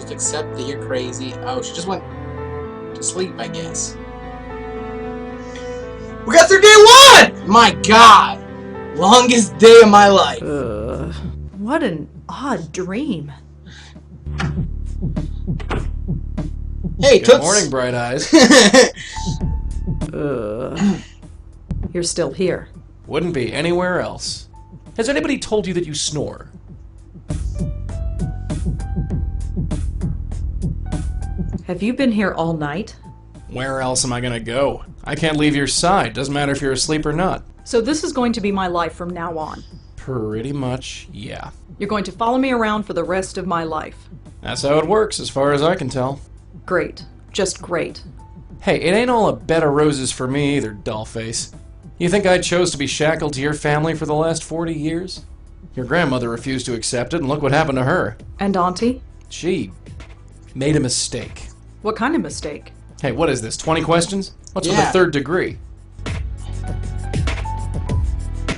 Just accept that you're crazy. Oh, she just went to sleep, I guess. We got through day one! My God! Longest day of my life. What an odd dream. Hey, Good Toots! morning, Bright Eyes. You're still here. Wouldn't be anywhere else. Has anybody told you that you snore? Have you been here all night? Where else am I gonna go? I can't leave your side. Doesn't matter if you're asleep or not. So this is going to be my life from now on. Pretty much, yeah. You're going to follow me around for the rest of my life. That's how it works, as far as I can tell. Great. Just great. Hey, it ain't all a bed of roses for me either, dollface. You think I chose to be shackled to your family for the last 40 years? Your grandmother refused to accept it, and look what happened to her. And Auntie? She made a mistake. What kind of mistake? Hey, what is this, 20 questions? What's with Yeah. the third degree?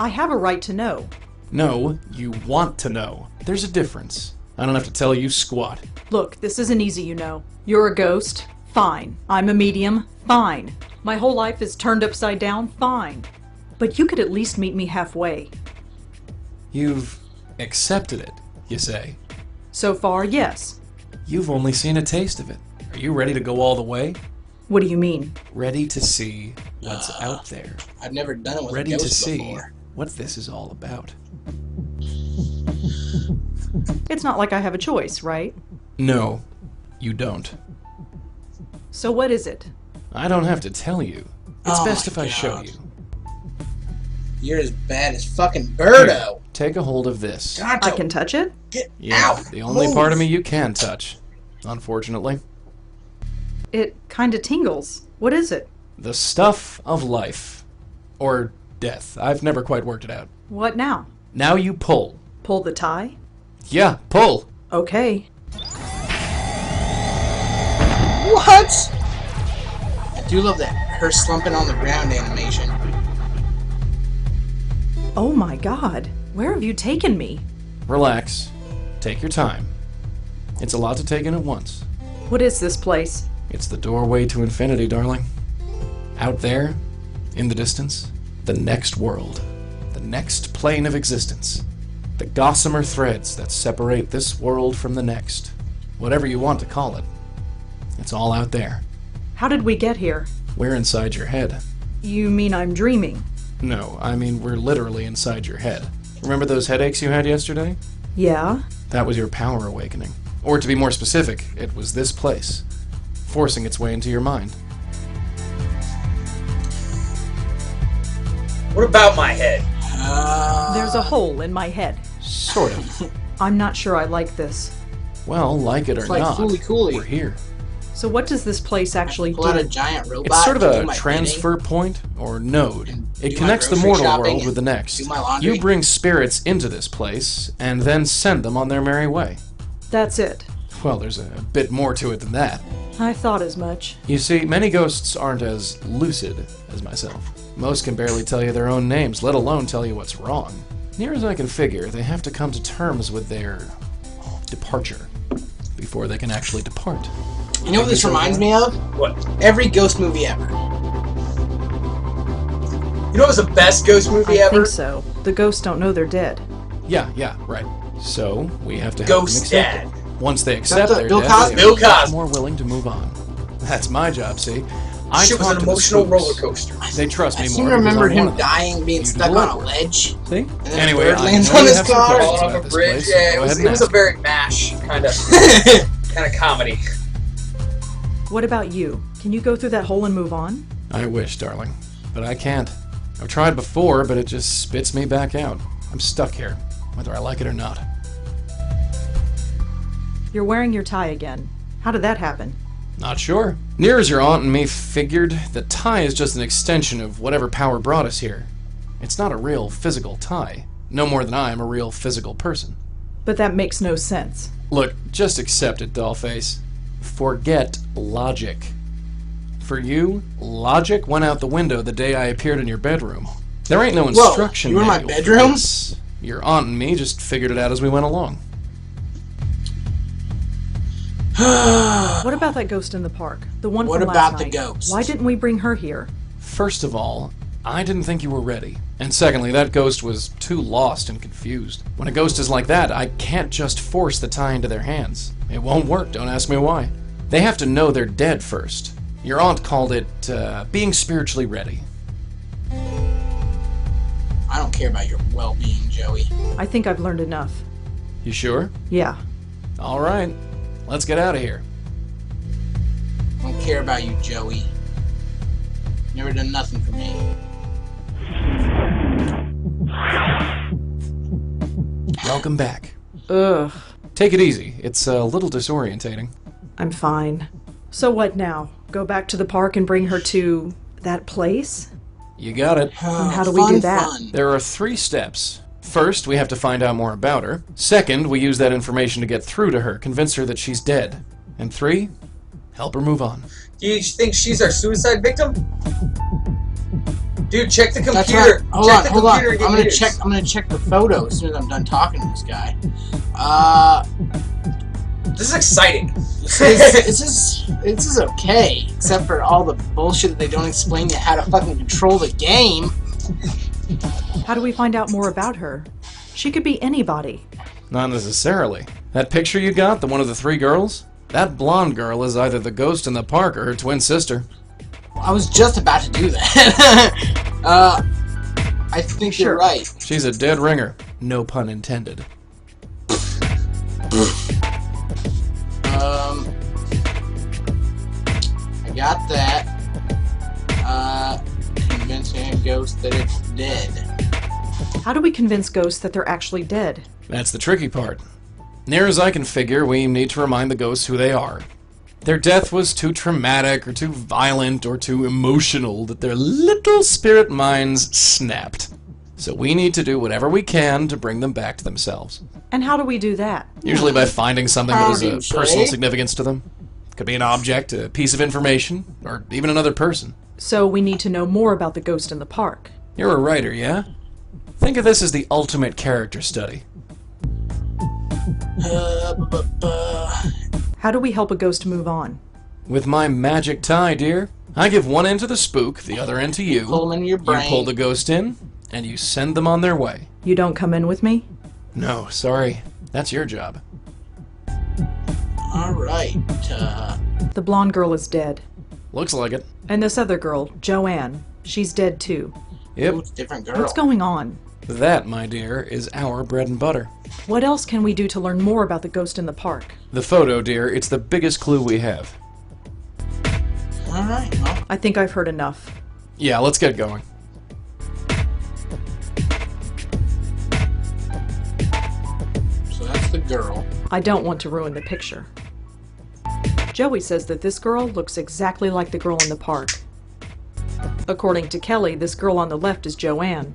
I have a right to know. No, you want to know. There's a difference. I don't have to tell you squat. Look, this isn't easy, you know. You're a ghost? Fine. I'm a medium? Fine. My whole life is turned upside down? Fine. But you could at least meet me halfway. You've accepted it, you say. So far, yes. You've only seen a taste of it. Are you ready to go all the way? What do you mean? Ready to see what's out there. I've never done it with Ready a to ghost see before. what this is all about. It's not like I have a choice, right? No, you don't. So what is it? I don't have to tell you. It's Oh best my if I show God. you. You're as bad as fucking Birdo. Take a hold of this. Gonto, I can touch it? get Yeah, out. the only Move. part of me you can touch. Unfortunately. It kinda tingles. What is it? The stuff of life. Or death. I've never quite worked it out. What now? Now you pull. Pull the tie? Yeah, pull. Okay. What? I do love that her slumping on the ground animation. Oh my god. Where have you taken me? Relax. Take your time. It's a lot to take in at once. What is this place? It's the doorway to infinity, darling. Out there, in the distance, the next world. The next plane of existence. The gossamer threads that separate this world from the next. Whatever you want to call it. It's all out there. How did we get here? We're inside your head. You mean I'm dreaming? No, I mean we're literally inside your head. Remember those headaches you had yesterday? Yeah? That was your power awakening. Or to be more specific, it was this place, forcing its way into your mind. What about my head? There's a hole in my head. Sort of. I'm not sure I like this. Well, like it or It's like not, Fooly Cooley. we're here. So what does this place actually Pull out a do? giant robot. It's sort of to do a my transfer point, or node. do It my connects the grocery mortal shopping world and with the next. do my laundry. You bring spirits into this place, and then send them on their merry way. That's it. Well, there's a bit more to it than that. I thought as much. You see, many ghosts aren't as lucid as myself. Most can barely tell you their own names, let alone tell you what's wrong. Near as I can figure, they have to come to terms with their departure before they can actually depart. You know what this reminds me of? What? Every ghost movie ever. You know what's the best ghost movie I ever? think so. The ghosts don't know they're dead. Yeah, right. So, we have to help Ghost them accept Dad. it. Once they accept the their Bill death, Cosby? they're Bill Cosby. more willing to move on. That's my job, see? I Shit was talk an to the emotional spooks. roller coaster. They trust I me seem more to because remember I'm one him of them. dying, being You stuck do on the a work. ledge. See? then a Anyway, bird I lands know on you his have some car. questions Falling about off a this bridge. place, so Yeah, go ahead it and was a ask. very MASH kind of comedy. What about you? Can you go through that hole and move on? I wish, darling. But I can't. I've tried before, but it just spits me back out. I'm stuck here, whether I like it or not. You're wearing your tie again. How did that happen? Not sure. Near as your aunt and me figured, the tie is just an extension of whatever power brought us here. It's not a real physical tie. No more than I am a real physical person. But that makes no sense. Look, just accept it, dollface. Forget logic. For you, logic went out the window the day I appeared in your bedroom. There ain't no instruction you were in my manual for bedroom? this. Your aunt and me just figured it out as we went along. What about that ghost in the park? The one What from last about the night? ghost? Why didn't we bring her here? First of all, I didn't think you were ready. And secondly, that ghost was too lost and confused. When a ghost is like that, I can't just force the tie into their hands. It won't work, don't ask me why. They have to know they're dead first. Your aunt called it, being spiritually ready. I don't care about your well-being, Joey. I think I've learned enough. You sure? Yeah. All right. Let's get out of here. I don't care about you, Joey. Never done nothing for me. Welcome back. Ugh. Take it easy. It's a little disorientating. I'm fine. So what now? Go back to the park and bring her to that place? You got it. And how do we do that? Fun. There are 3 steps. First, we have to find out more about her. Second, we use that information to get through to her, convince her that she's dead. And 3, help her move on. Do you think she's our suicide victim? Dude, check the computer. That's right. Hold check on, the hold on. computer and get I'm news. gonna check the photo as soon as I'm done talking to this guy. This is exciting. This is okay, except for all the bullshit that they don't explain you how to fucking control the game. How do we find out more about her? She could be anybody. Not necessarily. That picture you got, the one of the 3 girls? That blonde girl is either the ghost in the park or her twin sister. I was just about to do that. I think you're right. She's a dead ringer. No pun intended. I got that. Convincing a ghost that it's dead. How do we convince ghosts that they're actually dead? That's the tricky part. Near as I can figure, we need to remind the ghosts who they are. Their death was too traumatic, or too violent, or too emotional that their little spirit minds snapped. So we need to do whatever we can to bring them back to themselves. And how do we do that? Usually by finding something that How has do you a personal say? significance to them. Could be an object, a piece of information, or even another person. So we need to know more about the ghost in the park. You're a writer, yeah? Think of this as the ultimate character study. How do we help a ghost move on? With my magic tie, dear, I give one end to the spook, the other end to you. Pull them in your brain. You pull the ghost in, and you send them on their way. You don't come in with me? No, sorry. That's your job. Alright, The blonde girl is dead. Looks like it. And this other girl, Joanne, she's dead too. Yep. it's a different girl. What's going on? That, my dear, is our bread and butter. What else can we do to learn more about the ghost in the park? The photo, dear, it's the biggest clue we have. Alright, well, I think I've heard enough. Yeah, let's get going. so that's the girl. I don't want to ruin the picture. Joey says that this girl looks exactly like the girl in the park. According to Kelly, this girl on the left is Joanne.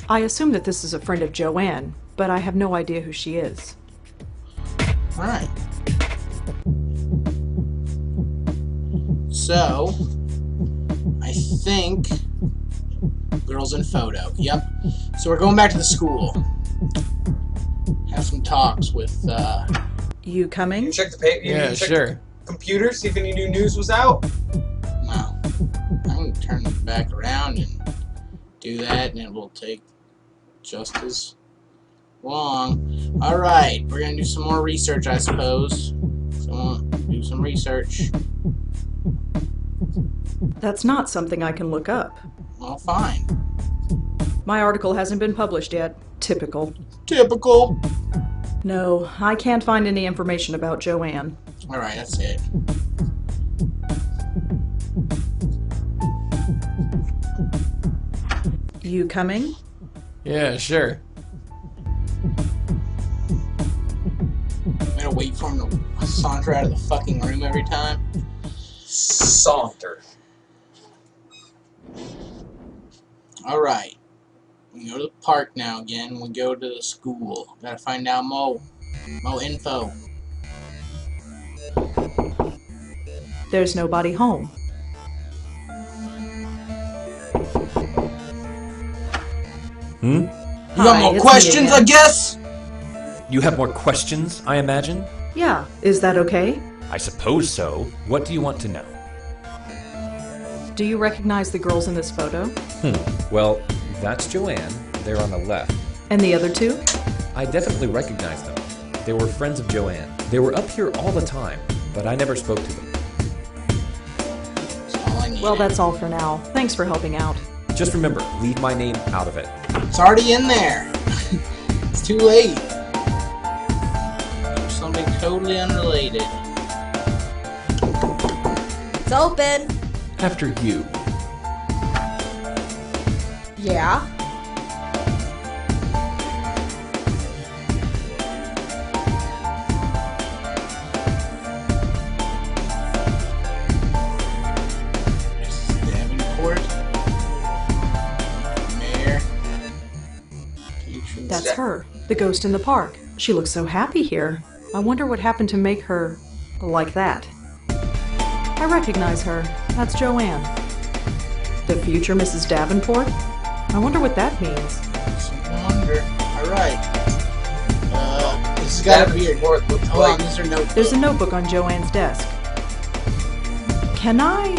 I assume that this is a friend of Joanne, but I have no idea who she is. Alright. So, I think girls in photo. Yep. So we're going back to the school. Have some talks with, You coming? You check the paper. Yeah, check sure. the computer, see if any new news was out. well, I'm gonna turn it back around and do that, and it will take just as long. Alright, we're gonna do some more research, I suppose. So, do some research. That's not something I can look up. Well, fine. My article hasn't been published yet. Typical. Typical. No, I can't find any information about Joanne. Alright, that's it. You coming? Yeah, sure. I'm gonna wait for him to saunter out of the fucking room every time. Saunter. Alright. We go to the park now again. We go to the school. Gotta find out more info. There's nobody home. Hmm? You got Hi, more it's questions, me I guess? You have more questions, I imagine? Yeah, is that okay? I suppose so. What do you want to know? Do you recognize the girls in this photo? Well, that's Joanne. They're on the left. And the other two? I definitely recognize them. They were friends of Joanne. They were up here all the time, but I never spoke to them. That's all I need. Well, that's all for now. Thanks for helping out. Just remember, leave my name out of it. It's already in there. It's too late. Something totally unrelated. It's open. After you. Yeah. Mrs. Davenport. Mayor. Patron. That's her, the ghost in the park. She looks so happy here. I wonder what happened to make her like that. I recognize her. That's Joanne. The future Mrs. Davenport? I wonder what that means. I wonder. Alright. This has got to be a... Davenport looks Hold on, like these are notebooks. There's a notebook on Joanne's desk. Can I?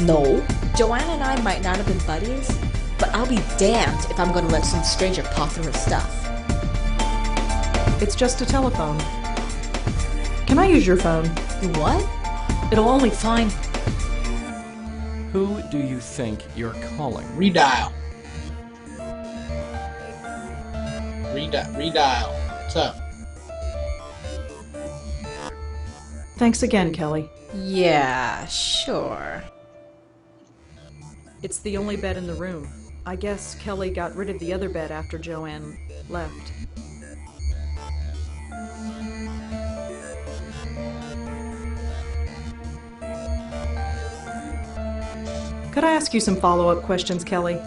No. Joanne and I might not have been buddies, but I'll be damned if I'm gonna let some stranger paw through her stuff. It's just a telephone. Can I use your phone? What? It'll only... Fine. Who do you think you're calling? Redial. Redial. What's up? Thanks again, Kelly. Yeah, sure. It's the only bed in the room. I guess Kelly got rid of the other bed after Joanne left. Could I ask you some follow-up questions, Kelly?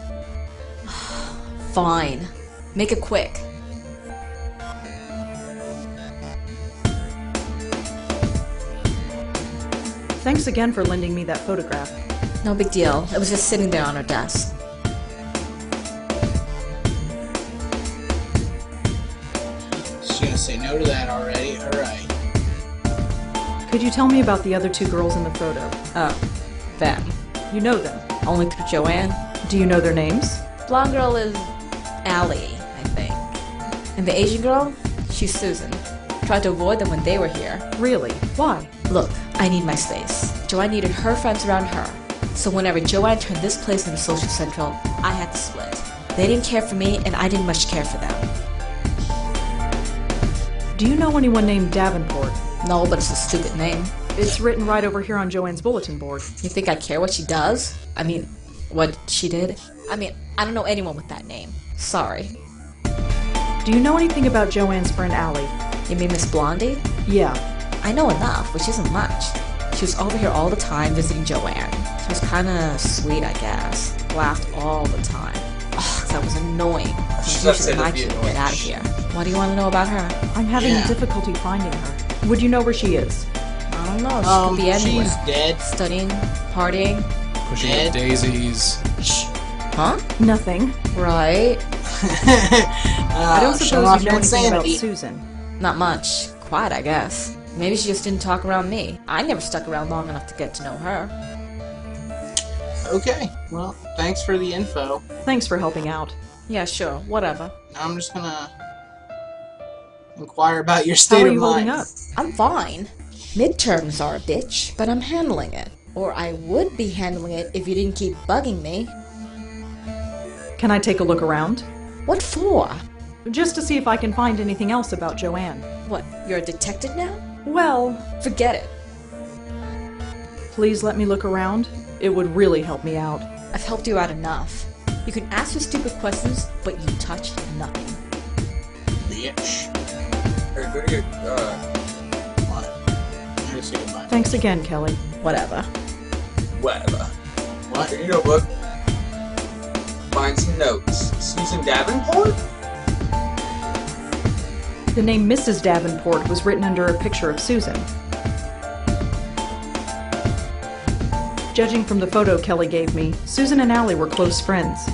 Fine. Make it quick. Thanks again for lending me that photograph. No big deal. It was just sitting there on her desk. She's gonna say no to that already. Alright. Could you tell me about the other two girls in the photo? Oh, them. You know them. Only through Joanne. Do you know their names? Blonde girl is Allie, I think. And the Asian girl? She's Susan. Tried to avoid them when they were here. Really? Why? Look, I need my space. Joanne needed her friends around her. So whenever Joanne turned this place into social central, I had to split. They didn't care for me, and I didn't much care for them. Do you know anyone named Davenport? No, but it's a stupid name. It's written right over here on Joanne's bulletin board. You think I care what she does? I mean, what she did? I mean, I don't know anyone with that name. Sorry. Do you know anything about Joanne's friend Allie? You mean Miss Blondie? Yeah. I know enough, which isn't much. She was over here all the time visiting Joanne. She was kinda sweet, I guess. Laughed all the time. Oh, that was annoying. She's Usually upset my at you, kid annoying. get out of here. What do you want to know about her? I'm having Yeah. difficulty finding her. Would you know where she is? I don't know. She could be anywhere. She's dead. Studying, partying. Pushing Dead. up daisies. Shh. Huh? Nothing. Right. I don't Show suppose off you know your anything about insanity. Susan. Not much. Quiet, I guess. Maybe she just didn't talk around me. I never stuck around long enough to get to know her. Okay. Well, thanks for the info. Thanks for helping out. Yeah, sure. Whatever. Now I'm just gonna inquire about your How state are of you holding mind. Oh, up? I'm fine. Midterms are a bitch, but I'm handling it. Or I would be handling it if you didn't keep bugging me. Can I take a look around? What for? Just to see if I can find anything else about Joanne. What, you're a detective now? Well, Forget it. please let me look around. It would really help me out. I've helped you out enough. You can ask your stupid questions, but you touch nothing. Bitch. Hey, go to your, What? I gotta say goodbye. Thanks again, Kelly. Whatever. whatever. What? Get your notebook. Find some notes. Susan Davenport? The name Mrs. Davenport was written under a picture of Susan. Judging from the photo Kelly gave me, Susan and Allie were close friends.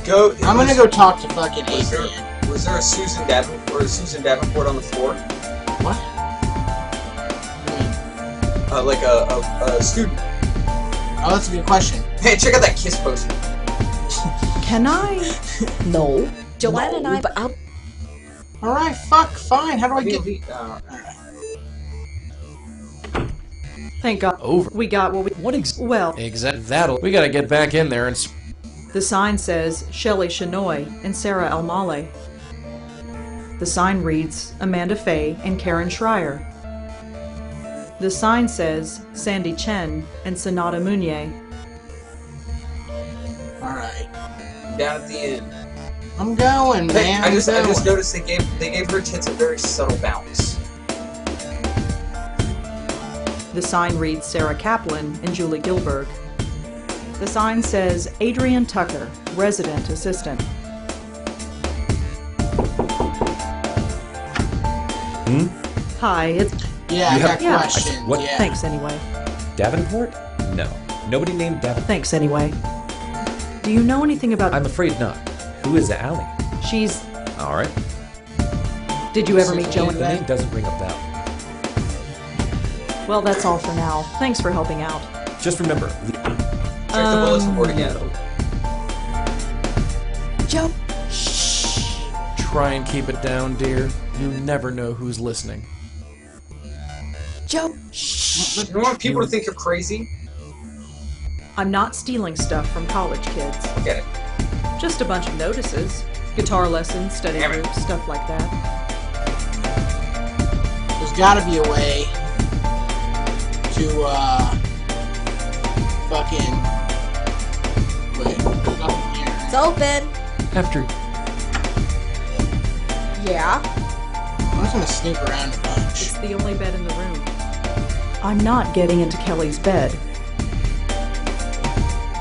Go. I'm gonna go talk to fucking Was Adrian. there a Susan Davenport? over Susan Davenport on the floor? What? Like a student. Oh, that's a good question. Hey, check out that kiss poster. Can I? No. Joanne and I, but I'll... Alright, fine. How do I get... Thank God. Over. We got what we... Well, Exactly. We gotta get back in there and... the sign says Shelley Shenoy and Sarah Almale. The sign reads Amanda Faye and Karen Schreier. The sign says Sandy Chen and Sonata Munier. Alright. Down at the end. I'm going, Hey, man. I just I'm going. noticed they gave her tits a very subtle bounce. The sign reads Sarah Kaplan and Julie Gilberg. The sign says Adrian Tucker, resident assistant. Hi, it's... Yeah, I got Yeah. questions. What? Yeah. Thanks anyway. Davenport? No. Nobody named Davenport. Thanks anyway. Do you know anything about... I'm afraid not. Who is Allie? She's... Alright. Did you ever meet The Joanne? name doesn't ring a bell. Well, that's all for now. Thanks for helping out. Just remember, Check the bulletin board again. Joe. Try and keep it down, dear. You never know who's listening. Joe. You don't want people to think you're crazy? I'm not stealing stuff from college kids. Get it. Just a bunch of notices. Guitar lessons, study Damn it. groups, stuff like that. There's gotta be a way to, fucking... Wait, there's nothing here. It's open. After... Yeah. I'm just gonna snoop around a bunch. It's the only bed in the room. I'm not getting into Kelly's bed.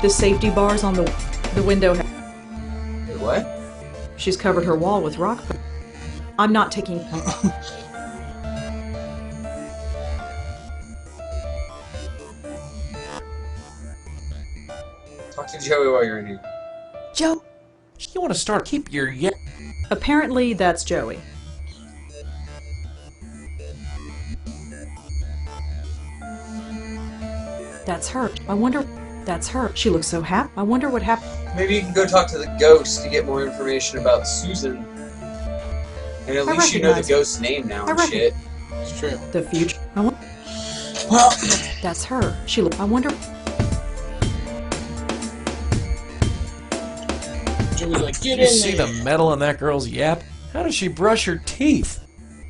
The safety bars on the window. Wait, what? She's covered her wall with rock. I'm not taking. Talk to Joey while you're in here. Joe. You want to start? Keep your... Apparently, that's Joey. That's her. I wonder. That's her. She looks so happy. I wonder what happened. Maybe you can go talk to the ghost to get more information about Susan. And at I least you know the recognize- ghost's name now I and reckon- shit. It's true. The future. Well, That's her. She look. I wonder. Joey's like, get You in see there. the metal in that girl's yap? How does she brush her teeth?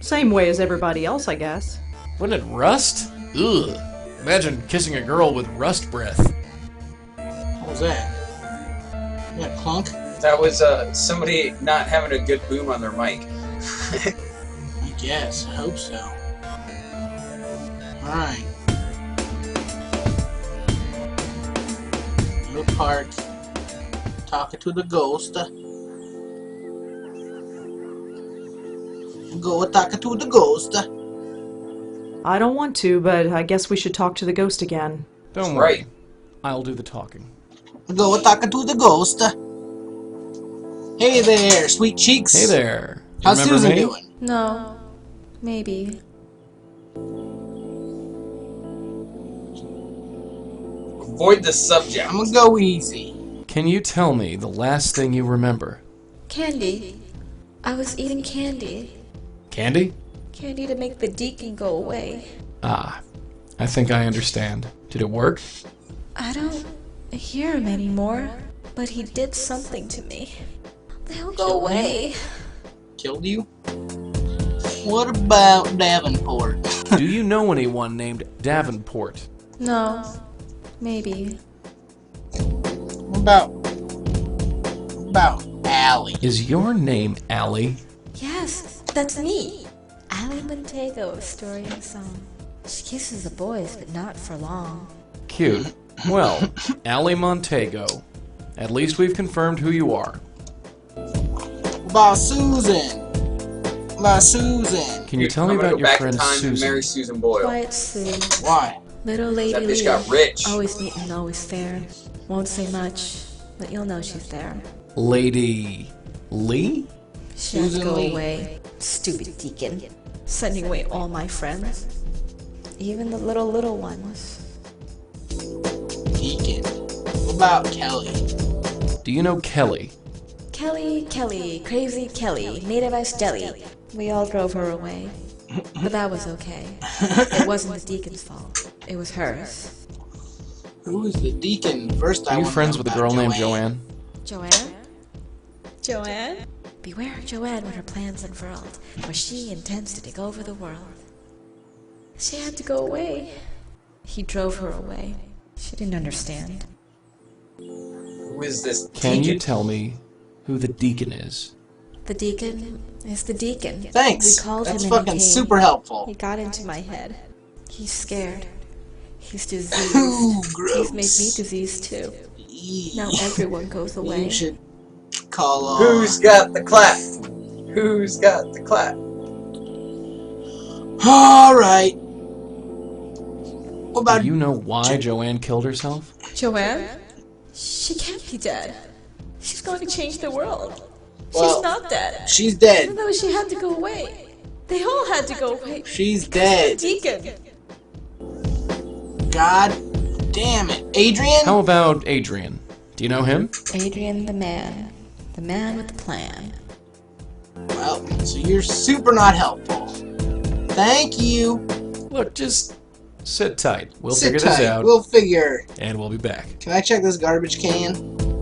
Same way as everybody else, I guess. Wouldn't it rust? Ugh. Imagine kissing a girl with rust breath. What was that? Yeah, clunk? That was somebody not having a good boom on their mic. I guess. I hope so. Alright. New part. Talking to the ghost. Go talking to the ghost. I don't want to, but I guess we should talk to the ghost again. Don't That's worry. right. I'll do the talking. Go talking to the ghost. Hey there, sweet cheeks. Hey there. You How's remember Susan me? doing? No. Maybe. Avoid the subject. I'm gonna go easy. Can you tell me the last thing you remember? Candy. I was eating candy. Candy? Candy to make the deacon go away. Ah, I think I understand. Did it work? I don't hear him anymore, but he did something to me. They'll go Killed you? away. Killed you? What about Davenport? Do you know anyone named Davenport? No. Maybe. What about Allie? Is your name Allie? Yes, that's me. Allie Montego, story and song. She kisses the boys, but not for long. Cute. Well, Allie Montego. At least we've confirmed who you are. About Susan. About Susan. Can you tell me I'm gonna about go your back friend in time Susan? to marry Susan Boyle. Quiet Sue. Why? Little lady That bitch Lee. got rich. Always neat and always fair. Won't say much, but you'll know she's there. Lady Lee? She has to Susan go Lee. away. Stupid deacon. Sending away all my friends. Even the little ones. Deacon. What about Kelly? Do you know Kelly? Kelly, crazy Kelly, native as jelly. We all drove her away. But that was okay. It wasn't the deacon's fault. It was hers. Who is the deacon? First, I Are you want to friends know with a about girl named Joanne? Joanne? Beware of Joanne when her plans unfurled, for she intends to take over the world. She had to go away. He drove her away. She didn't understand. Who is this Can deacon? you tell me who the deacon is? The deacon is the deacon. Thanks. We called That's him and fucking he came. super helpful. He got into my head. He's scared. He's diseased. Ooh, gross. He's made me diseased too. Now everyone goes away. You should call off. Who's got the clap? Who's got the clap? Alright. What about Do you know why Joanne killed herself? Joanne? She can't be dead. She's going to change the world. Well, She's not dead. She's dead. Even though she had to go away. They all had to go away. She's The dead. deacon. God damn it. Adrian? How about Adrian? Do you know him? Adrian the man. The man with the plan. Well, so you're super not helpful. Thank you. Look, just sit tight. We'll Sit figure tight. this out, We'll figure. and we'll be back. Can I check this garbage can?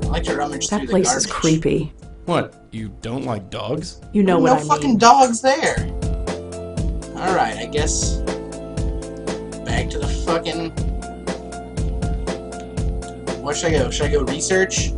I like to rummage through That the place garbage. is creepy. What, you don't like dogs? You know what no I mean. fucking dogs there. Alright, I guess back to the fucking... Where should I go? Should I go research?